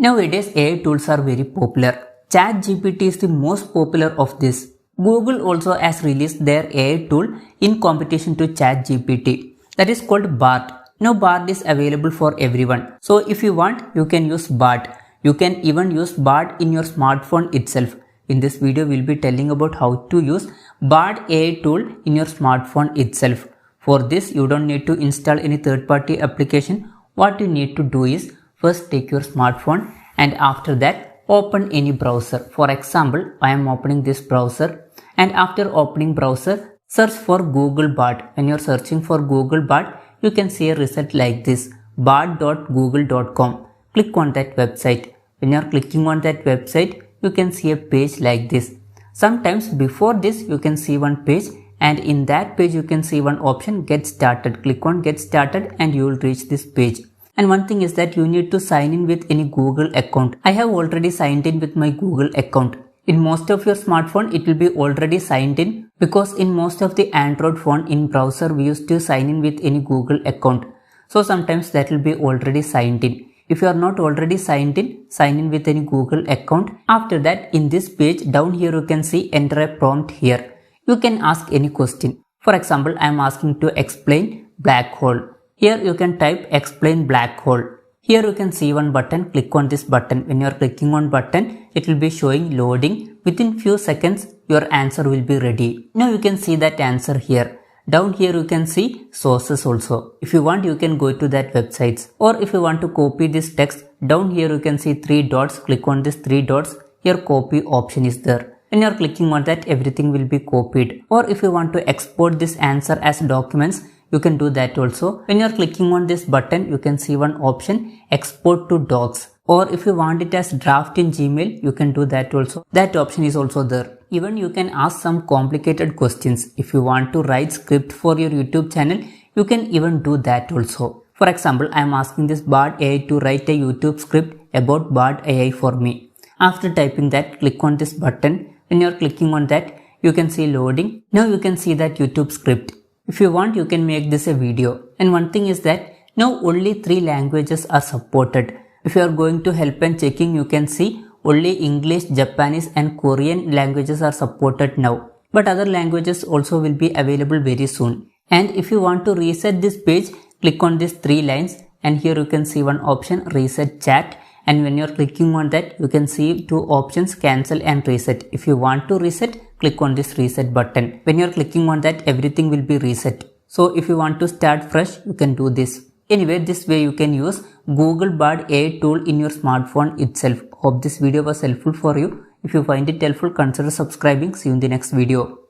Nowadays, AI tools are very popular. ChatGPT is the most popular of this. Google also has released their AI tool in competition to ChatGPT. That is called Bard. Now Bard is available for everyone. So if you want, you can use Bard. You can even use Bard in your smartphone itself. In this video, we'll be telling about how to use Bard AI tool in your smartphone itself. For this, you don't need to install any third-party application. What you need to do is first take your smartphone and after that open any browser. For example, I am opening this browser and after opening browser, search for Google Bard. When you are searching for Google Bard, you can see a result like this, bard.google.com. Click on that website. When you are clicking on that website, you can see a page like this. Sometimes before this, you can see one page and in that page you can see one option, get started. Click on get started and you will reach this page. And one thing is that you need to sign in with any Google account. I have already signed in with my Google account. In most of your smartphone, it will be already signed in because in most of the Android phone in browser, we used to sign in with any Google account. So sometimes that will be already signed in. If you are not already signed in, sign in with any Google account. After that, in this page, down here you can see enter a prompt here. You can ask any question. For example, I am asking to explain black hole. Here you can type explain black hole. Here you can see one button, click on this button. When you are clicking on button, it will be showing loading. Within few seconds, your answer will be ready. Now you can see that answer here. Down here you can see sources also. If you want, you can go to that websites. Or if you want to copy this text, down here you can see 3 dots. Click on this 3 dots. Here copy option is there. When you are clicking on that, everything will be copied. Or if you want to export this answer as documents, you can do that also. When you are clicking on this button, you can see one option, export to docs. Or if you want it as draft in Gmail, you can do that also. That option is also there. Even you can ask some complicated questions. If you want to write script for your YouTube channel, you can even do that also. For example, I am asking this Bard AI to write a YouTube script about Bard AI for me. After typing that, click on this button. When you are clicking on that, you can see loading. Now you can see that YouTube script. If you want, you can make this a video. And one thing is that now only 3 languages are supported. If you are going to help and checking, you can see only English, Japanese and Korean languages are supported now. But other languages also will be available very soon. And if you want to reset this page, click on these 3 lines and here you can see one option, reset chat. And when you are clicking on that, you can see 2 options, cancel and reset. If you want to reset, click on this reset button. When you are clicking on that, everything will be reset. So if you want to start fresh, you can do this. Anyway, this way you can use Google Bard AI tool in your smartphone itself. Hope this video was helpful for you. If you find it helpful, consider subscribing. See you in the next video.